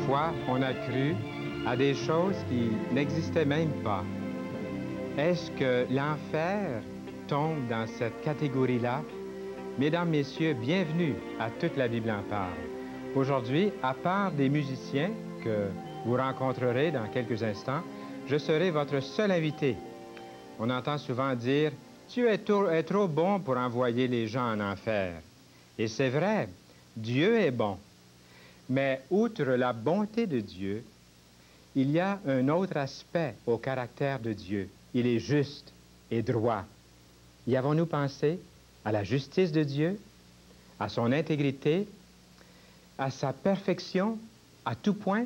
Parfois, on a cru à des choses qui n'existaient même pas. Est-ce que l'enfer tombe dans cette catégorie-là? Mesdames, Messieurs, bienvenue à Toute la Bible en parle. Aujourd'hui, à part des musiciens que vous rencontrerez dans quelques instants, je serai votre seul invité. On entend souvent dire « Tu es trop bon pour envoyer les gens en enfer. » Et c'est vrai, Dieu est bon. Mais outre la bonté de Dieu, il y a un autre aspect au caractère de Dieu. Il est juste et droit. Y avons-nous pensé à la justice de Dieu, à son intégrité, à sa perfection, à tout point?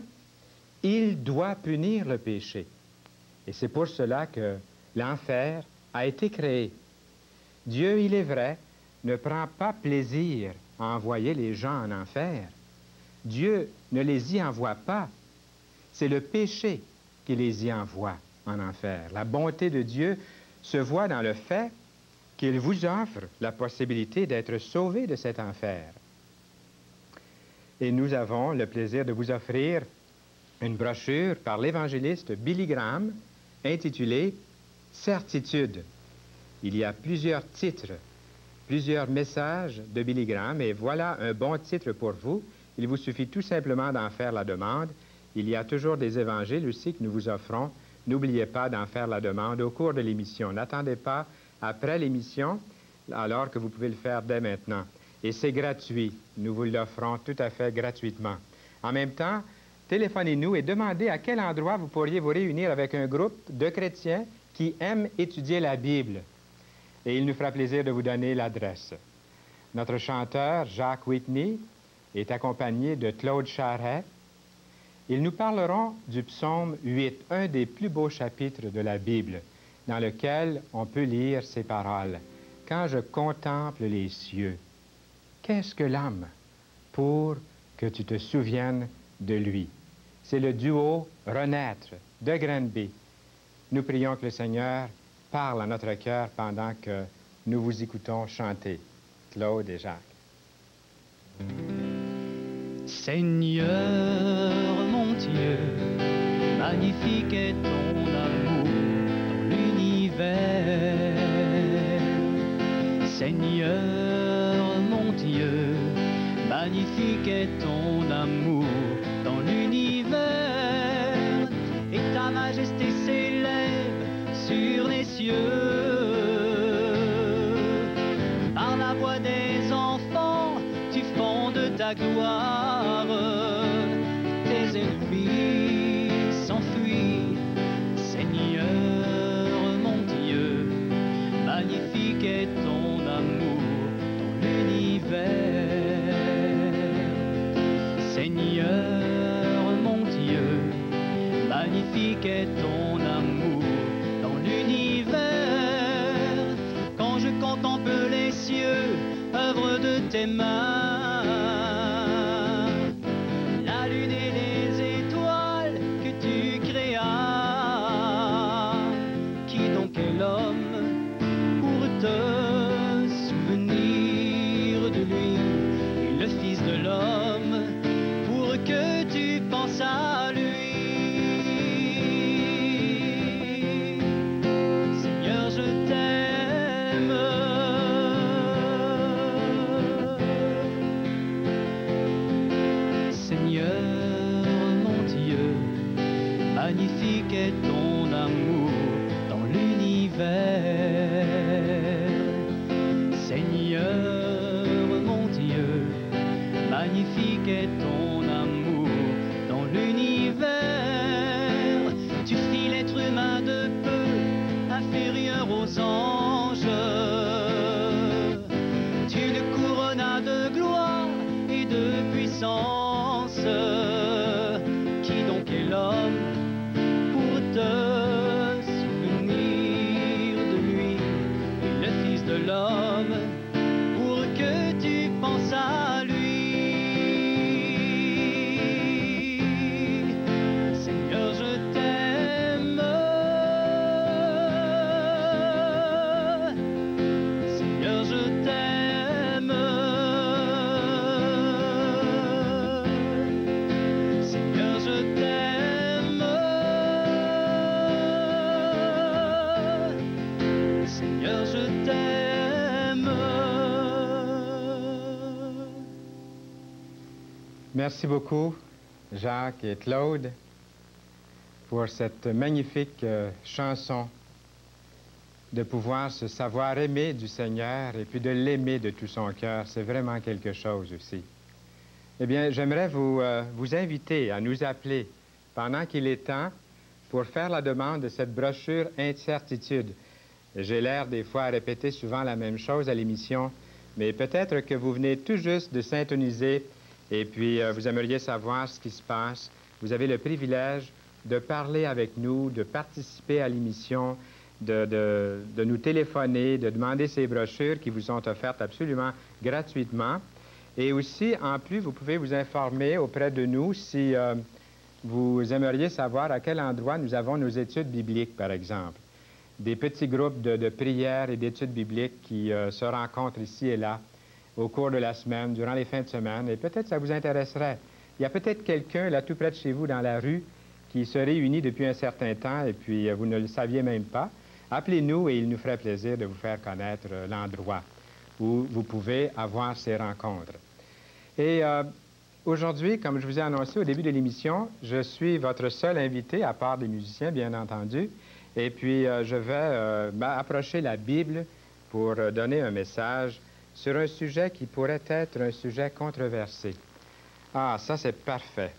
Il doit punir le péché. Et c'est pour cela que l'enfer a été créé. Dieu, il est vrai, ne prend pas plaisir à envoyer les gens en enfer. Dieu ne les y envoie pas. C'est le péché qui les y envoie en enfer. La bonté de Dieu se voit dans le fait qu'il vous offre la possibilité d'être sauvé de cet enfer. Et nous avons le plaisir de vous offrir une brochure par l'évangéliste Billy Graham intitulée « Certitude ». Il y a plusieurs titres, plusieurs messages de Billy Graham, et voilà un bon titre pour vous. Il vous suffit tout simplement d'en faire la demande. Il y a toujours des évangiles aussi que nous vous offrons. N'oubliez pas d'en faire la demande au cours de l'émission. N'attendez pas après l'émission, alors que vous pouvez le faire dès maintenant. Et c'est gratuit. Nous vous l'offrons tout à fait gratuitement. En même temps, téléphonez-nous et demandez à quel endroit vous pourriez vous réunir avec un groupe de chrétiens qui aiment étudier la Bible. Et il nous fera plaisir de vous donner l'adresse. Notre chanteur, Jacques Whitney, est accompagné de Claude Charret. Ils nous parleront du psaume 8, un des plus beaux chapitres de la Bible, dans lequel on peut lire ces paroles. « Quand je contemple les cieux, qu'est-ce que l'homme pour que tu te souviennes de lui? » C'est le duo Renaître de Granby. Nous prions que le Seigneur parle à notre cœur pendant que nous vous écoutons chanter. Claude et Jacques. Seigneur mon Dieu, magnifique est ton amour dans l'univers. Seigneur mon Dieu, magnifique est ton amour dans l'univers. Et ta majesté s'élève sur les cieux. Par la voix des enfants, tu fondes ta gloire. Tes ennemis s'enfuient. Seigneur mon Dieu, magnifique est ton amour dans l'univers. Seigneur mon Dieu, magnifique est ton amour dans l'univers. Quand je contemple les cieux, œuvre de tes mains, la lune et les étoiles que tu créas, qui donc est l'homme pour te souvenir de lui, et le Fils de l'homme pour que tu penses à lui. Seigneur, je t'aime. Seigneur mon Dieu, magnifique est ton amour dans l'univers. Seigneur mon Dieu, magnifique est ton amour dans l'univers. Tu fis l'être humain de peu inférieur aux anges. Tu le couronnas de gloire et de puissance. Qui donc est l'homme pour te souvenir de lui, et le Fils de l'homme pour que tu penses à lui. Seigneur, je t'aime. Seigneur, je t'aime. Merci beaucoup, Jacques et Claude, pour cette magnifique chanson de pouvoir se savoir aimer du Seigneur et puis de l'aimer de tout son cœur. C'est vraiment quelque chose aussi. Eh bien, j'aimerais vous inviter à nous appeler pendant qu'il est temps pour faire la demande de cette brochure Incertitude. J'ai l'air des fois à répéter souvent la même chose à l'émission, mais peut-être que vous venez tout juste de syntoniser et puis vous aimeriez savoir ce qui se passe. Vous avez le privilège de parler avec nous, de participer à l'émission, de nous téléphoner, de demander ces brochures qui vous sont offertes absolument gratuitement. Et aussi, en plus, vous pouvez vous informer auprès de nous si vous aimeriez savoir à quel endroit nous avons nos études bibliques, par exemple. Des petits groupes de prières et d'études bibliques qui se rencontrent ici et là au cours de la semaine, durant les fins de semaine, et peut-être ça vous intéresserait. Il y a peut-être quelqu'un là tout près de chez vous dans la rue qui se réunit depuis un certain temps et puis vous ne le saviez même pas. Appelez-nous et il nous ferait plaisir de vous faire connaître l'endroit où vous pouvez avoir ces rencontres. Et aujourd'hui, comme je vous ai annoncé au début de l'émission, je suis votre seul invité, à part des musiciens, bien entendu. Et puis, je vais approcher la Bible pour donner un message sur un sujet qui pourrait être un sujet controversé. Ah, ça, c'est parfait.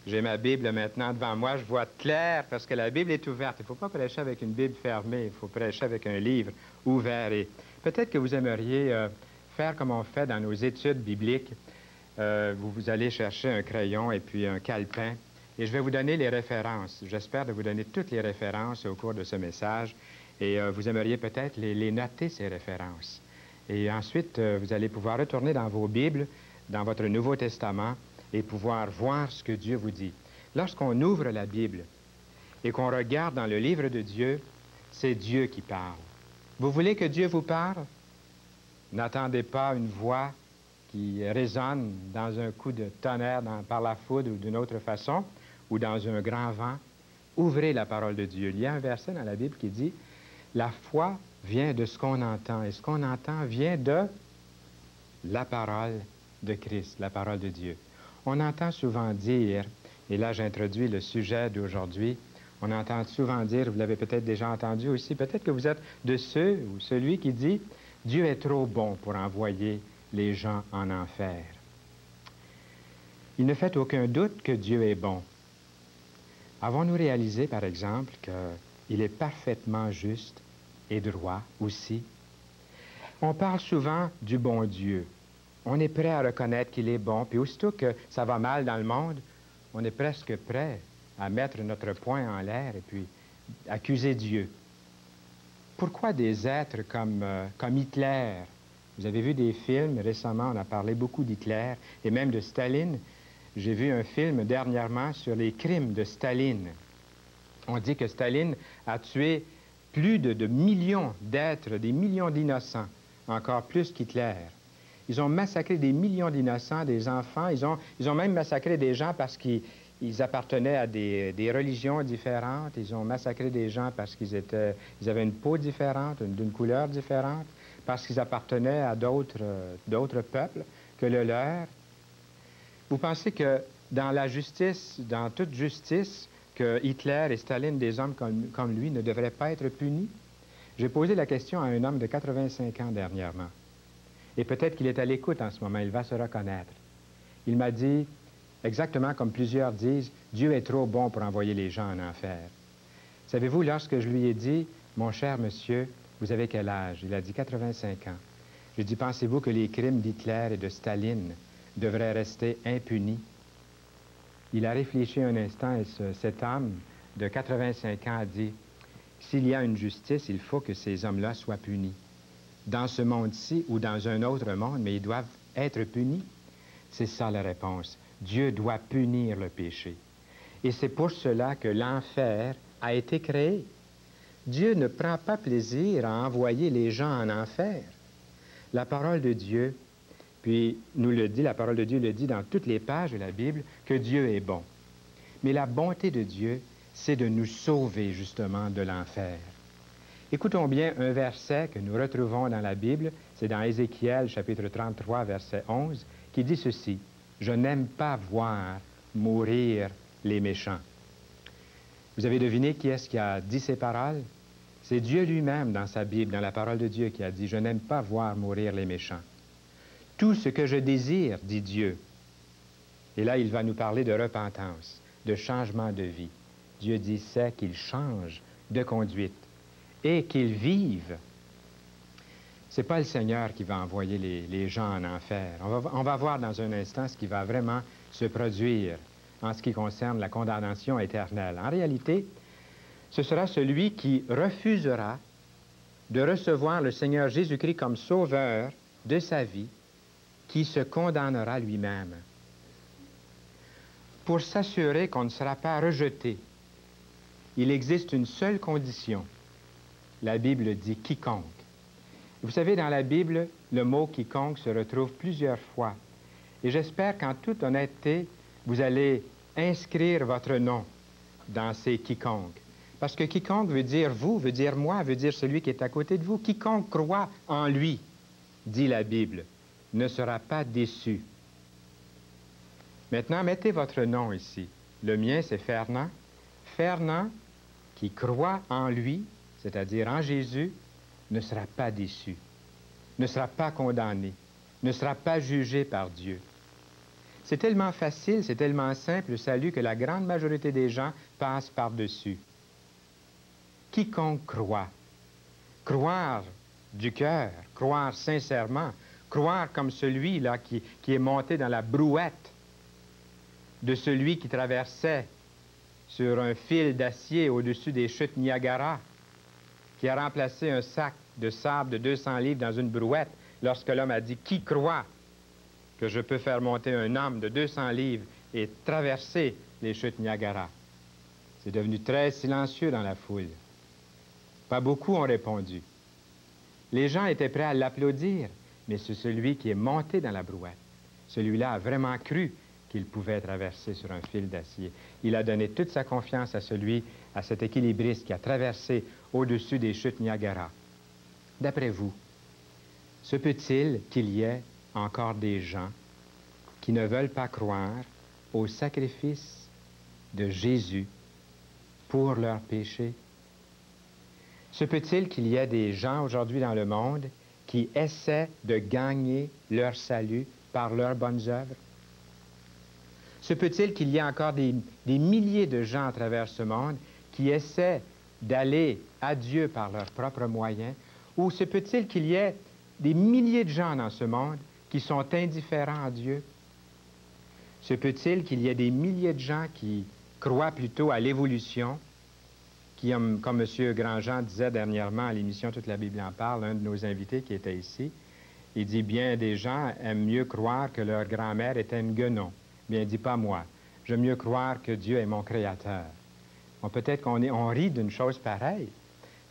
J'ai ma Bible maintenant devant moi. Je vois clair parce que la Bible est ouverte. Il ne faut pas prêcher avec une Bible fermée. Il faut prêcher avec un livre ouvert. Et peut-être que vous aimeriez faire comme on fait dans nos études bibliques. Vous allez chercher un crayon et puis un calepin. Et je vais vous donner les références. J'espère de vous donner toutes les références au cours de ce message. Et vous aimeriez peut-être les noter, ces références. Et ensuite, vous allez pouvoir retourner dans vos Bibles, dans votre Nouveau Testament, et pouvoir voir ce que Dieu vous dit. Lorsqu'on ouvre la Bible et qu'on regarde dans le livre de Dieu, c'est Dieu qui parle. Vous voulez que Dieu vous parle? N'attendez pas une voix qui résonne dans un coup de tonnerre par la foudre ou d'une autre façon, ou dans un grand vent. Ouvrez la parole de Dieu. Il y a un verset dans la Bible qui dit « La foi vient de ce qu'on entend, et ce qu'on entend vient de la parole de Christ, la parole de Dieu. » On entend souvent dire, et là j'introduis le sujet d'aujourd'hui, on entend souvent dire, vous l'avez peut-être déjà entendu aussi, peut-être que vous êtes de ceux ou celui qui dit « Dieu est trop bon pour envoyer les gens en enfer. » Il ne fait aucun doute que Dieu est bon. Avons-nous réalisé, par exemple, qu'il est parfaitement juste et droit aussi? On parle souvent du bon Dieu. On est prêt à reconnaître qu'il est bon, puis aussitôt que ça va mal dans le monde, on est presque prêt à mettre notre poing en l'air et puis accuser Dieu. Pourquoi des êtres comme Hitler? Vous avez vu des films, récemment on a parlé beaucoup d'Hitler et même de Staline. J'ai vu un film dernièrement sur les crimes de Staline. On dit que Staline a tué plus de millions d'êtres, des millions d'innocents, encore plus qu'Hitler. Ils ont massacré des millions d'innocents, des enfants. Ils ont même massacré des gens parce qu'ils appartenaient à des religions différentes. Ils ont massacré des gens parce qu'ils avaient une peau différente, d'une couleur différente, parce qu'ils appartenaient à d'autres peuples que le leur. Vous pensez que dans la justice, dans toute justice, que Hitler et Staline, des hommes comme lui, ne devraient pas être punis? J'ai posé la question à un homme de 85 ans dernièrement. Et peut-être qu'il est à l'écoute en ce moment, il va se reconnaître. Il m'a dit, exactement comme plusieurs disent, Dieu est trop bon pour envoyer les gens en enfer. Savez-vous, lorsque je lui ai dit, mon cher monsieur, vous avez quel âge? Il a dit 85 ans. J'ai dit, pensez-vous que les crimes d'Hitler et de Staline devraient rester impunis? Il a réfléchi un instant et cet homme de 85 ans a dit, s'il y a une justice, il faut que ces hommes-là soient punis. Dans ce monde-ci ou dans un autre monde, mais ils doivent être punis. C'est ça la réponse. Dieu doit punir le péché. Et c'est pour cela que l'enfer a été créé. Dieu ne prend pas plaisir à envoyer les gens en enfer. La parole de Dieu, puis nous le dit, la parole de Dieu le dit dans toutes les pages de la Bible, que Dieu est bon. Mais la bonté de Dieu, c'est de nous sauver justement de l'enfer. Écoutons bien un verset que nous retrouvons dans la Bible, c'est dans Ézéchiel chapitre 33, verset 11, qui dit ceci. Je n'aime pas voir mourir les méchants. Vous avez deviné qui est-ce qui a dit ces paroles? C'est Dieu lui-même dans sa Bible, dans la parole de Dieu, qui a dit « Je n'aime pas voir mourir les méchants. » Tout ce que je désire, dit Dieu. Et là, il va nous parler de repentance, de changement de vie. Dieu dit, c'est qu'ils changent de conduite et qu'ils vivent. Ce n'est pas le Seigneur qui va envoyer les gens en enfer. On va voir dans un instant ce qui va vraiment se produire en ce qui concerne la condamnation éternelle. En réalité, ce sera celui qui refusera de recevoir le Seigneur Jésus-Christ comme sauveur de sa vie, qui se condamnera lui-même. Pour s'assurer qu'on ne sera pas rejeté, il existe une seule condition. La Bible dit « quiconque ». Vous savez, dans la Bible, le mot « quiconque » se retrouve plusieurs fois. Et j'espère qu'en toute honnêteté, vous allez inscrire votre nom dans ces « quiconque ». Parce que quiconque veut dire vous, veut dire moi, veut dire celui qui est à côté de vous. Quiconque croit en lui, dit la Bible, ne sera pas déçu. Maintenant, mettez votre nom ici. Le mien, c'est Fernand. Fernand, qui croit en lui, c'est-à-dire en Jésus, ne sera pas déçu, ne sera pas condamné, ne sera pas jugé par Dieu. C'est tellement facile, c'est tellement simple, le salut, que la grande majorité des gens passent par-dessus. Quiconque croit, croire du cœur, croire sincèrement, croire comme celui-là qui est monté dans la brouette de celui qui traversait sur un fil d'acier au-dessus des chutes Niagara, qui a remplacé un sac de sable de 200 livres dans une brouette, lorsque l'homme a dit « Qui croit que je peux faire monter un homme de 200 livres et traverser les chutes Niagara? » C'est devenu très silencieux dans la foule. Pas beaucoup ont répondu. Les gens étaient prêts à l'applaudir, mais c'est celui qui est monté dans la brouette. Celui-là a vraiment cru qu'il pouvait traverser sur un fil d'acier. Il a donné toute sa confiance à cet équilibriste qui a traversé au-dessus des chutes Niagara. D'après vous, se peut-il qu'il y ait encore des gens qui ne veulent pas croire au sacrifice de Jésus pour leurs péchés? Se peut-il qu'il y ait des gens aujourd'hui dans le monde qui essaient de gagner leur salut par leurs bonnes œuvres? Se peut-il qu'il y ait encore des milliers de gens à travers ce monde qui essaient d'aller à Dieu par leurs propres moyens? Ou se peut-il qu'il y ait des milliers de gens dans ce monde qui sont indifférents à Dieu? Se peut-il qu'il y ait des milliers de gens qui croient plutôt à l'évolution, qui, comme M. Grandjean disait dernièrement à l'émission Toute la Bible en parle, un de nos invités qui était ici, il dit bien des gens aiment mieux croire que leur grand-mère était une guenon. Bien, dit pas moi. J'aime mieux croire que Dieu est mon créateur. Bon, peut-être qu'on rit d'une chose pareille,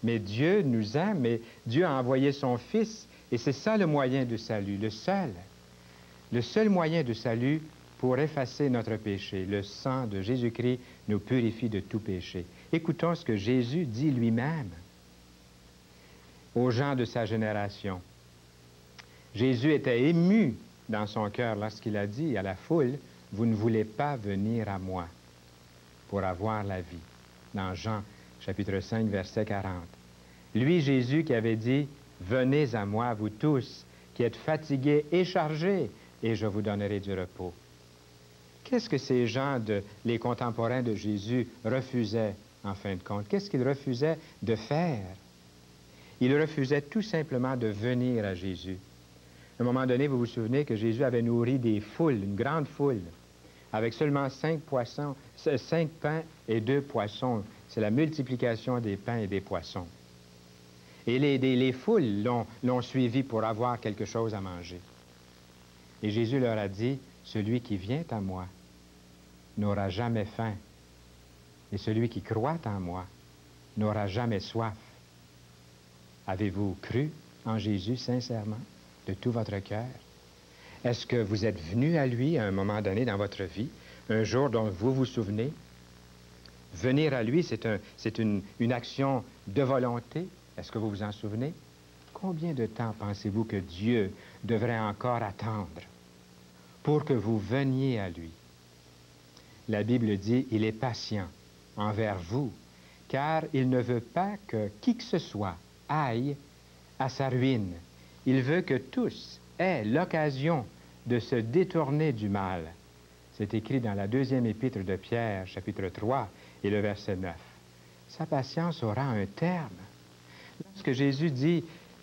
mais Dieu nous aime, et Dieu a envoyé son Fils, et c'est ça le moyen de salut, le seul moyen de salut pour effacer notre péché. Le sang de Jésus-Christ nous purifie de tout péché. Écoutons ce que Jésus dit lui-même aux gens de sa génération. Jésus était ému dans son cœur lorsqu'il a dit à la foule, « Vous ne voulez pas venir à moi pour avoir la vie. » Dans Jean, chapitre 5, verset 40. Lui, Jésus, qui avait dit, « Venez à moi, vous tous, qui êtes fatigués et chargés, et je vous donnerai du repos. » Qu'est-ce que ces gens, les contemporains de Jésus, refusaient, en fin de compte? Qu'est-ce qu'ils refusaient de faire? Ils refusaient tout simplement de venir à Jésus. À un moment donné, vous vous souvenez que Jésus avait nourri des foules, une grande foule, avec seulement 5 pains et 2 poissons. C'est la multiplication des pains et des poissons. Et les foules l'ont suivi pour avoir quelque chose à manger. Et Jésus leur a dit, « Celui qui vient à moi n'aura jamais faim, et celui qui croit en moi n'aura jamais soif. » Avez-vous cru en Jésus sincèrement, de tout votre cœur? Est-ce que vous êtes venu à lui à un moment donné dans votre vie, un jour dont vous vous souvenez? Venir à lui, c'est une action de volonté. Est-ce que vous vous en souvenez? Combien de temps pensez-vous que Dieu devrait encore attendre pour que vous veniez à lui. La Bible dit, il est patient envers vous, car il ne veut pas que qui que ce soit aille à sa ruine. Il veut que tous aient l'occasion de se détourner du mal. C'est écrit dans la deuxième épître de Pierre, chapitre 3, et le verset 9. Sa patience aura un terme.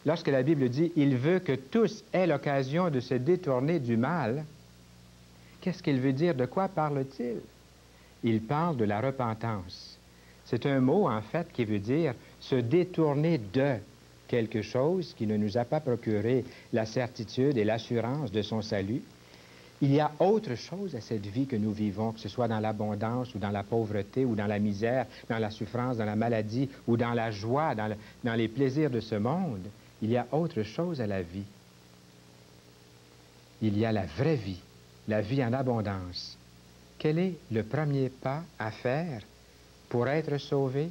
Lorsque la Bible dit, il veut que tous aient l'occasion de se détourner du mal, qu'est-ce qu'il veut dire? De quoi parle-t-il? Il parle de la repentance. C'est un mot, en fait, qui veut dire se détourner de quelque chose qui ne nous a pas procuré la certitude et l'assurance de son salut. Il y a autre chose à cette vie que nous vivons, que ce soit dans l'abondance ou dans la pauvreté ou dans la misère, dans la souffrance, dans la maladie ou dans la joie, dans les plaisirs de ce monde. Il y a autre chose à la vie. Il y a la vraie vie, la vie en abondance. Quel est le premier pas à faire pour être sauvé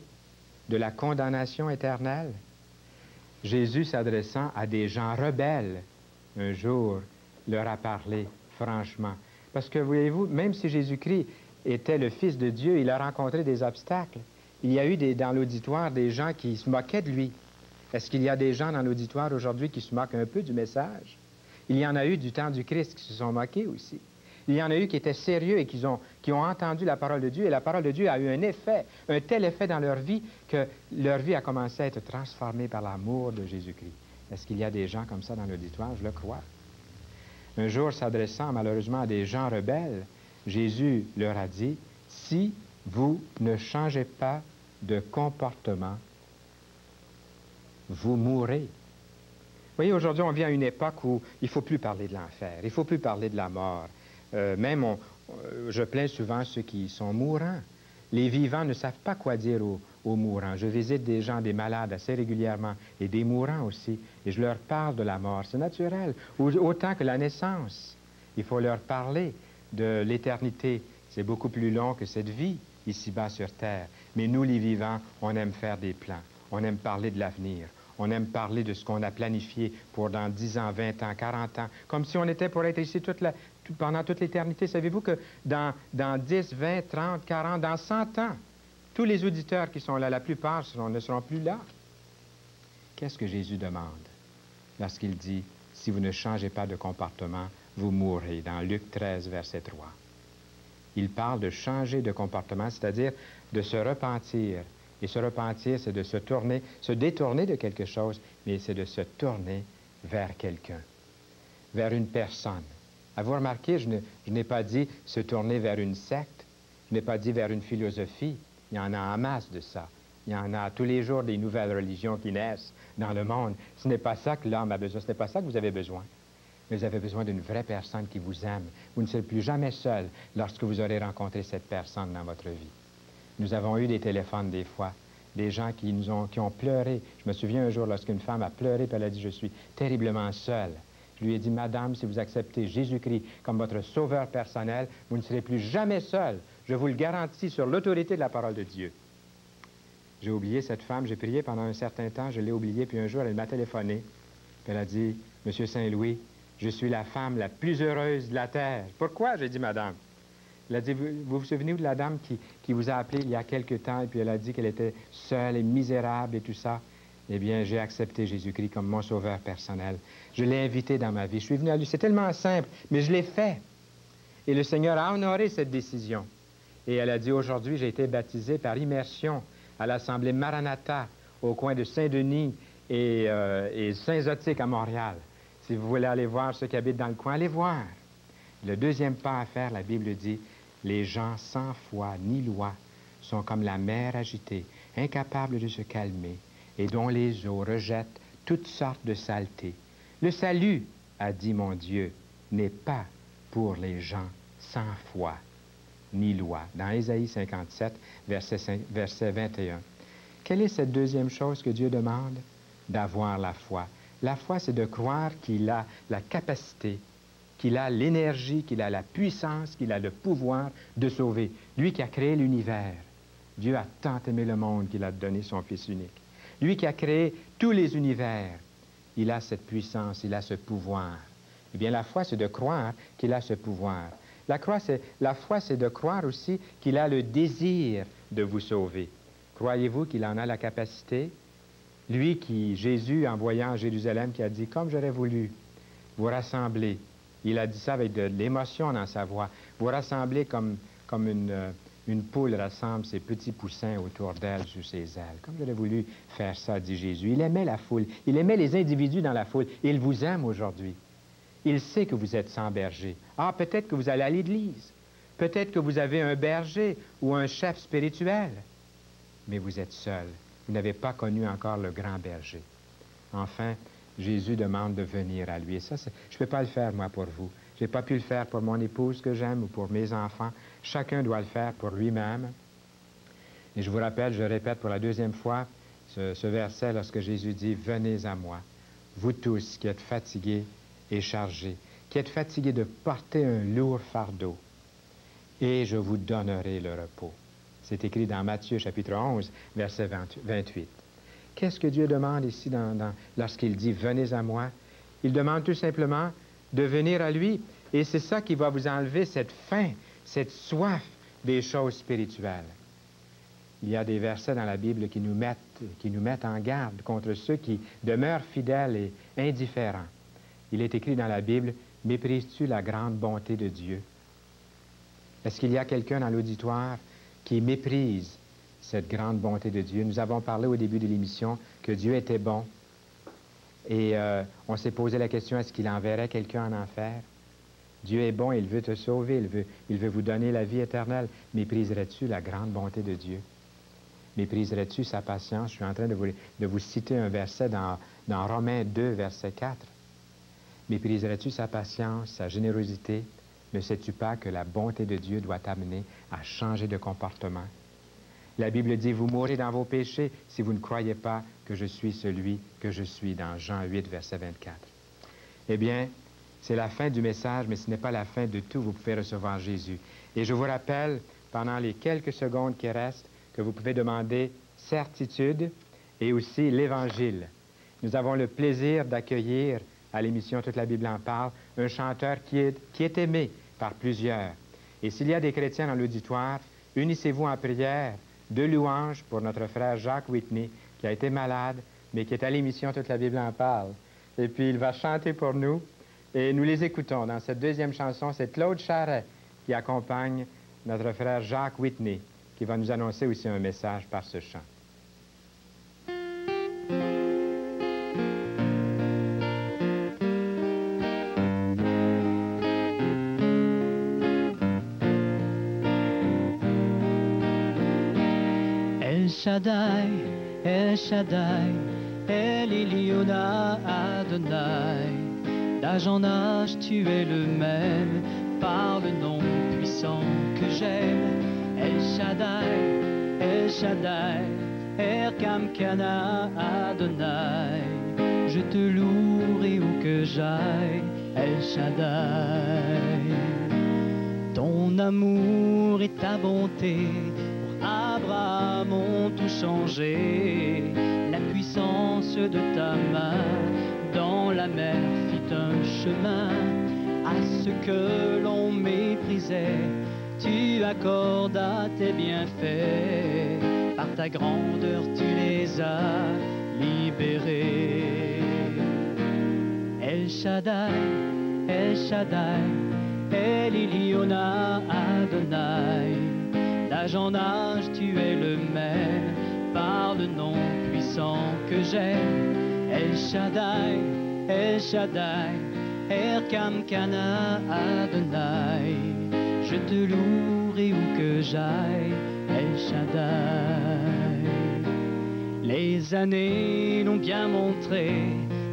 de la condamnation éternelle? Jésus, s'adressant à des gens rebelles, un jour leur a parlé franchement. Parce que, voyez-vous, même si Jésus-Christ était le Fils de Dieu, il a rencontré des obstacles. Il y a eu dans l'auditoire des gens qui se moquaient de lui. Est-ce qu'il y a des gens dans l'auditoire aujourd'hui qui se moquent un peu du message? Il y en a eu du temps du Christ qui se sont moqués aussi. Il y en a eu qui étaient sérieux et qui ont entendu la parole de Dieu, et la parole de Dieu a eu un effet, un tel effet dans leur vie que leur vie a commencé à être transformée par l'amour de Jésus-Christ. Est-ce qu'il y a des gens comme ça dans l'auditoire? Je le crois. Un jour, s'adressant malheureusement à des gens rebelles, Jésus leur a dit, « Si vous ne changez pas de comportement, vous mourrez. » Vous voyez, aujourd'hui, on vit à une époque où il ne faut plus parler de l'enfer, il ne faut plus parler de la mort. Je plains souvent ceux qui sont mourants. Les vivants ne savent pas quoi dire aux mourants. Je visite des gens, des malades assez régulièrement, et des mourants aussi, et je leur parle de la mort. C'est naturel, autant que la naissance. Il faut leur parler de l'éternité. C'est beaucoup plus long que cette vie, ici-bas sur terre. Mais nous, les vivants, on aime faire des plans. On aime parler de l'avenir. On aime parler de ce qu'on a planifié pour dans 10 ans, 20 ans, 40 ans, comme si on était pour être ici pendant toute l'éternité. Savez-vous que dans 10, 20, 30, 40, dans 100 ans, tous les auditeurs qui sont là, la plupart ne seront plus là. Qu'est-ce que Jésus demande lorsqu'il dit, « Si vous ne changez pas de comportement, vous mourrez » dans Luc 13, verset 3. Il parle de changer de comportement, c'est-à-dire de se repentir. Et se repentir, c'est de se détourner de quelque chose, mais c'est de se tourner vers quelqu'un, vers une personne. Avez-vous remarqué, je n'ai pas dit se tourner vers une secte, je n'ai pas dit vers une philosophie. Il y en a en masse de ça. Il y en a tous les jours des nouvelles religions qui naissent dans le monde. Ce n'est pas ça que l'homme a besoin, ce n'est pas ça que vous avez besoin. Mais vous avez besoin d'une vraie personne qui vous aime. Vous ne serez plus jamais seul lorsque vous aurez rencontré cette personne dans votre vie. Nous avons eu des téléphones des fois, des gens qui ont pleuré. Je me souviens un jour lorsqu'une femme a pleuré, puis elle a dit, « Je suis terriblement seule. » Je lui ai dit, « Madame, si vous acceptez Jésus-Christ comme votre sauveur personnel, vous ne serez plus jamais seule. Je vous le garantis sur l'autorité de la parole de Dieu. » J'ai oublié cette femme, j'ai prié pendant un certain temps, je l'ai oubliée, puis un jour, elle m'a téléphoné, puis elle a dit, « Monsieur Saint-Louis, je suis la femme la plus heureuse de la terre. » Pourquoi? J'ai dit, « Madame. » Elle a dit, vous vous souvenez de la dame qui vous a appelé il y a quelque temps, et puis elle a dit qu'elle était seule et misérable et tout ça? Eh bien, j'ai accepté Jésus-Christ comme mon sauveur personnel. Je l'ai invité dans ma vie. Je suis venu à lui. C'est tellement simple, mais je l'ai fait. Et le Seigneur a honoré cette décision. Et elle a dit, aujourd'hui, j'ai été baptisée par immersion à l'Assemblée Maranatha, au coin de Saint-Denis et Saint-Zotique à Montréal. Si vous voulez aller voir ceux qui habitent dans le coin, allez voir. Le deuxième pas à faire, la Bible dit, les gens sans foi ni loi sont comme la mer agitée, incapables de se calmer, et dont les eaux rejettent toutes sortes de saletés. Le salut, a dit mon Dieu, n'est pas pour les gens sans foi ni loi. Dans Ésaïe 57, verset 21. Quelle est cette deuxième chose que Dieu demande? D'avoir la foi. La foi, c'est de croire qu'il a la capacité, qu'il a l'énergie, qu'il a la puissance, qu'il a le pouvoir de sauver. Lui qui a créé l'univers. Dieu a tant aimé le monde qu'il a donné son Fils unique. Lui qui a créé tous les univers, il a cette puissance, il a ce pouvoir. Eh bien, la foi, c'est de croire qu'il a ce pouvoir. La foi, c'est de croire aussi qu'il a le désir de vous sauver. Croyez-vous qu'il en a la capacité? Lui qui, Jésus, en voyant à Jérusalem, qui a dit, comme j'aurais voulu vous rassembler. Il a dit ça avec de l'émotion dans sa voix. Vous rassemblez comme une poule rassemble ses petits poussins autour d'elle sur ses ailes. Comme j'aurais voulu faire ça, dit Jésus. Il aimait la foule. Il aimait les individus dans la foule. Il vous aime aujourd'hui. Il sait que vous êtes sans berger. Ah, peut-être que vous allez à l'église. Peut-être que vous avez un berger ou un chef spirituel. Mais vous êtes seul. Vous n'avez pas connu encore le grand berger. Enfin, Jésus demande de venir à lui. Et ça, je ne peux pas le faire, moi, pour vous. Je n'ai pas pu le faire pour mon épouse que j'aime ou pour mes enfants. Chacun doit le faire pour lui-même. Et je vous rappelle, je répète pour la deuxième fois, ce verset lorsque Jésus dit « Venez à moi, vous tous qui êtes fatigués et chargés, qui êtes fatigués de porter un lourd fardeau, et je vous donnerai le repos. » C'est écrit dans Matthieu chapitre 11, verset 28. Qu'est-ce que Dieu demande ici lorsqu'il dit « Venez à moi » Il demande tout simplement de venir à lui. Et c'est ça qui va vous enlever cette faim, cette soif des choses spirituelles. Il y a des versets dans la Bible qui nous mettent en garde contre ceux qui demeurent fidèles et indifférents. Il est écrit dans la Bible, « Méprises-tu la grande bonté de Dieu? » Est-ce qu'il y a quelqu'un dans l'auditoire qui méprise cette grande bonté de Dieu? Nous avons parlé au début de l'émission que Dieu était bon. Et on s'est posé la question, est-ce qu'il enverrait quelqu'un en enfer? Dieu est bon, il veut te sauver, il veut vous donner la vie éternelle. Mépriserais-tu la grande bonté de Dieu? Mépriserais-tu sa patience? Je suis en train de vous citer un verset dans Romains 2, verset 4. Mépriserais-tu sa patience, sa générosité? Ne sais-tu pas que la bonté de Dieu doit t'amener à changer de comportement? La Bible dit, vous mourrez dans vos péchés si vous ne croyez pas que je suis celui que je suis, dans Jean 8, verset 24. Eh bien, c'est la fin du message, mais ce n'est pas la fin de tout. Vous pouvez recevoir Jésus. Et je vous rappelle, pendant les quelques secondes qui restent, que vous pouvez demander certitude et aussi l'Évangile. Nous avons le plaisir d'accueillir à l'émission Toute la Bible en parle un chanteur qui est aimé par plusieurs. Et s'il y a des chrétiens dans l'auditoire, unissez-vous en prière de louange pour notre frère Jacques Whitney, qui a été malade, mais qui est à l'émission Toute la Bible en parle. Et puis il va chanter pour nous, et nous les écoutons. Dans cette deuxième chanson, c'est Claude Charret qui accompagne notre frère Jacques Whitney, qui va nous annoncer aussi un message par ce chant. El Shaddai, El Shaddai, El Elyon Adonai. D'âge en âge, tu es le même, par le nom puissant que j'aime. El Shaddai, El Shaddai, Erkam Kana Adonai. Je te louerai où que j'aille, El Shaddai. Ton amour et ta bonté Abraham ont tout changé. La puissance de ta main dans la mer fit un chemin. À ceux que l'on méprisait, tu accordas tes bienfaits. Par ta grandeur, tu les as libérés. El Shaddai, El Shaddai, El Elyon Adonai. D'âge en âge, tu es le même, par le nom puissant que j'aime. El Shaddai, El Shaddai, Erkam Kana Adonai. Je te louerai où que j'aille, El Shaddai. Les années l'ont bien montré,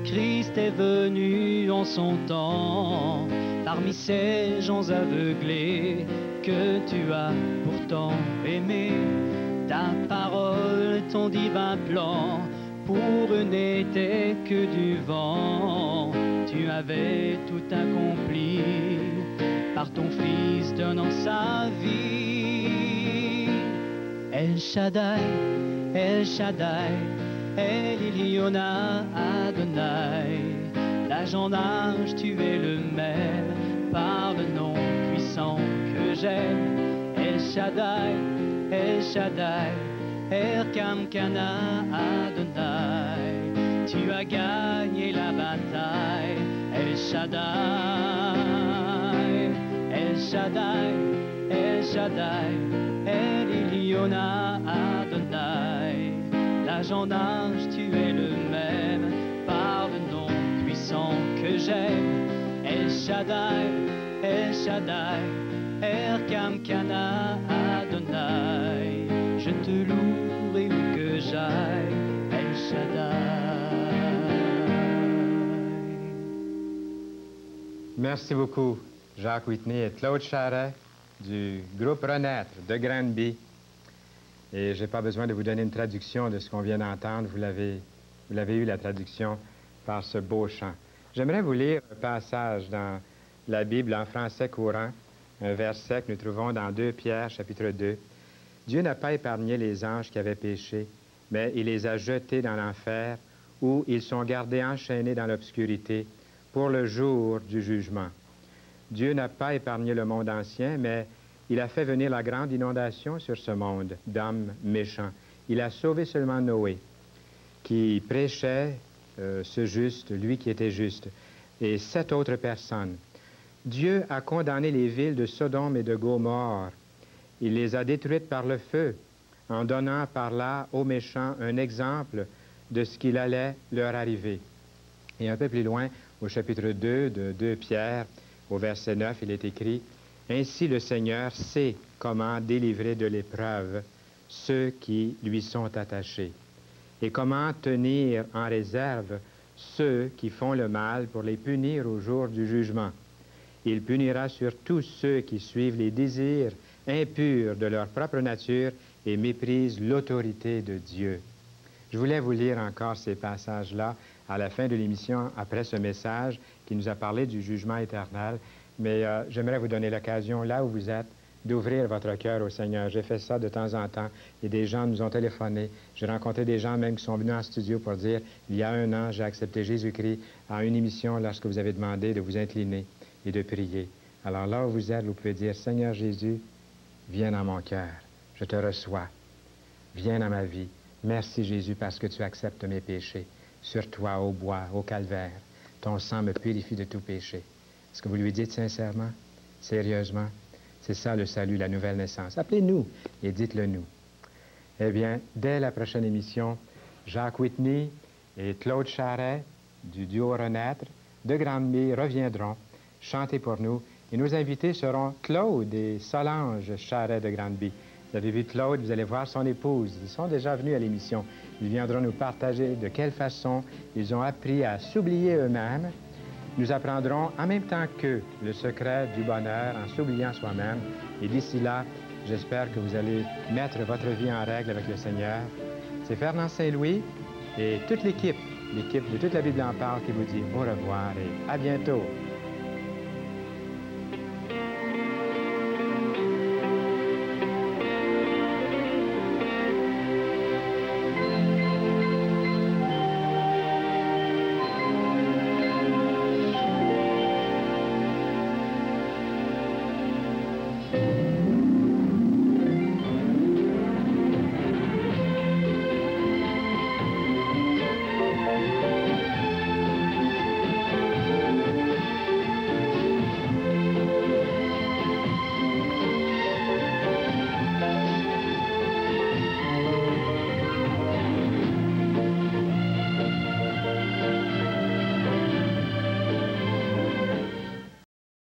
Christ est venu en son temps, parmi ces gens aveuglés que tu as pourtant aimé. Ta parole, ton divin plan, pour eux n'était que du vent. Tu avais tout accompli par ton Fils donnant sa vie. El Shaddai, El Shaddai, El Elyon Adonai. l'âge en âge, tu es le même, par le nom puissant que j'aime. El Shaddai, El Shaddai, Erkamkana Adonai. Tu as gagné la bataille, El Shaddai, El Shaddai, El Shaddai, El Iliona Adonai. L'âge en âge, tu es le même, par le nom puissant que j'aime. El Shaddai, El Shaddai, Erkamkana Adonai. Je te louerai où que j'aille, El Shaddai. Merci beaucoup, Jacques Whitney et Claude Charret du groupe Renaître de Granby. Et je n'ai pas besoin de vous donner une traduction de ce qu'on vient d'entendre. Vous l'avez eu, la traduction, par ce beau chant. J'aimerais vous lire un passage dans la Bible en français courant, un verset que nous trouvons dans 2 Pierre, chapitre 2. Dieu n'a pas épargné les anges qui avaient péché, mais il les a jetés dans l'enfer, où ils sont gardés enchaînés dans l'obscurité pour le jour du jugement. Dieu n'a pas épargné le monde ancien, mais il a fait venir la grande inondation sur ce monde d'hommes méchants. Il a sauvé seulement Noé, qui prêchait ce juste, lui qui était juste, et 7 autres personnes. Dieu a condamné les villes de Sodome et de Gomorrhe. Il les a détruites par le feu, en donnant par là aux méchants un exemple de ce qu'il allait leur arriver. Et un peu plus loin, au chapitre 2 de 2 Pierre, au verset 9, il est écrit « Ainsi le Seigneur sait comment délivrer de l'épreuve ceux qui lui sont attachés, et comment tenir en réserve ceux qui font le mal pour les punir au jour du jugement. Il punira sur tous ceux qui suivent les désirs impurs de leur propre nature et méprisent l'autorité de Dieu. » Je voulais vous lire encore ces passages-là à la fin de l'émission, après ce message qui nous a parlé du jugement éternel. Mais j'aimerais vous donner l'occasion, là où vous êtes, d'ouvrir votre cœur au Seigneur. J'ai fait ça de temps en temps et des gens nous ont téléphoné. J'ai rencontré des gens même qui sont venus en studio pour dire « Il y a 1 an, j'ai accepté Jésus-Christ à une émission lorsque vous avez demandé de vous incliner et de prier. » Alors là où vous êtes, vous pouvez dire « Seigneur Jésus, viens dans mon cœur. Je te reçois. Viens dans ma vie. Merci Jésus parce que tu acceptes mes péchés. Sur toi, au bois, au calvaire, ton sang me purifie de tout péché. » Est-ce que vous lui dites sincèrement, sérieusement? C'est ça le salut, la nouvelle naissance. Appelez-nous et dites-le nous. Eh bien, dès la prochaine émission, Jacques Whitney et Claude Charret du duo Renaître de Granby reviendront chanter pour nous. Et nos invités seront Claude et Solange Charret de Granby. Vous avez vu Claude, vous allez voir son épouse. Ils sont déjà venus à l'émission. Ils viendront nous partager de quelle façon ils ont appris à s'oublier eux-mêmes. Nous apprendrons en même temps qu'eux le secret du bonheur en s'oubliant soi-même. Et d'ici là, j'espère que vous allez mettre votre vie en règle avec le Seigneur. C'est Fernand Saint-Louis et toute l'équipe de toute la Bible en parle qui vous dit au revoir et à bientôt.